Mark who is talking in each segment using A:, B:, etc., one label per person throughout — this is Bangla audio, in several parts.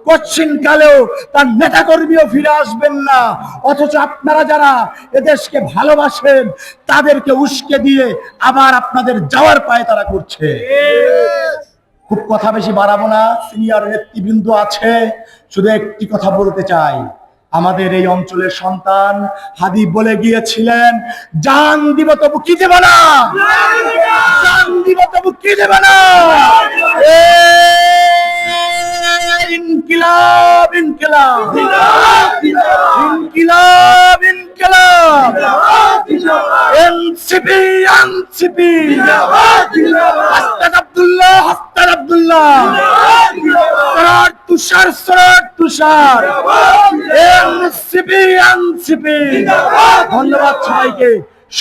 A: কঠিন কালেও তার নেতা কর্মীও ফিরে আসবেন না, অথচ আপনারা যারা এদেশকে ভালোবাসেন তাদেরকে উস্কে দিয়ে আবার আপনাদের যাওয়ার পায় তারা করছে। খুব কথা বেশি বাড়াবো না, সিনিয়র নেতৃবৃন্দ আছে, শুধু একটি কথা বলতে চাই। আমাদের এই অঞ্চলের সন্তান হাবিব বলে গিয়েছিলেন, জান দিব তবু কি দেব না, জান দিব তবু কি দেব না। ইনকিলাব ইনকিলাব ইনকিলাব ইনকিলাব, এনসিপি এনসিপি, হাসনাত আব্দুল্লাহ হাসনাত আব্দুল্লাহ, সরাট তুষার সরাট তুষার, এনসিপি এনসিপি। ধন্যবাদ সবাইকে।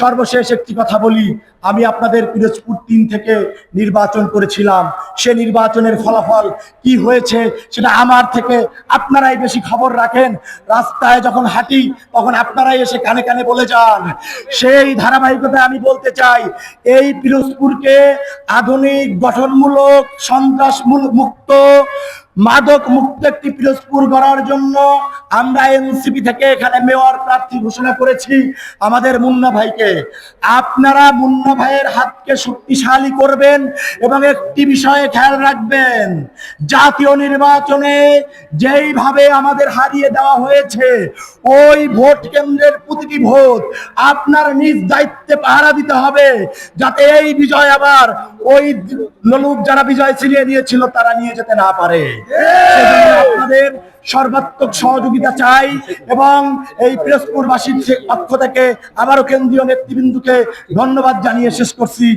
A: সর্বশেষ একটি কথা বলি, আমি আপনাদের পিরোজপুর ৩ থেকে নির্বাচন করেছিলাম। সে নির্বাচনের ফলাফল কি হয়েছে সেটা আমার থেকে আপনারাই বেশি খবর রাখেন। রাস্তায় যখন হাঁটি তখন আপনারাই এসে কানে কানে বলে যান। সেই ধারাবাহিকতায় আমি বলতে চাই, এই পিরোজপুরকে আধুনিক গঠনমূলক সন্ত্রাস মুক্ত মাদক মুক্ত একটি পিরোজপুর গড়ার জন্য আমরা এনসিপি থেকে এখানে মেয়র প্রার্থী ঘোষণা করেছি আমাদের মুন্না ভাইকে। আপনারা মুন্না ভাইয়ের হাতকে শক্তিশালী করবেন এবং একটি বিষয়ে খেয়াল রাখবেন, জাতীয় নির্বাচনে যেইভাবে আমাদের হারিয়ে দেওয়া হয়েছে ওই ভোট কেন্দ্রের প্রতিটি ভোট আপনার নিজ দায়িত্বে পাহারা দিতে হবে, যাতে এই বিজয় আবার ওই লোক যারা বিজয় ছিনিয়ে নিয়েছিল তারা নিয়ে যেতে না পারে। সেজন্য আপনাদের সর্বাত্মক সহযোগিতা চাই এবং এই পিরোজপুরবাসীর পক্ষ থেকে আবারও কেন্দ্রীয় নেতৃবৃন্দকে ধন্যবাদ জানিয়ে শেষ করছি।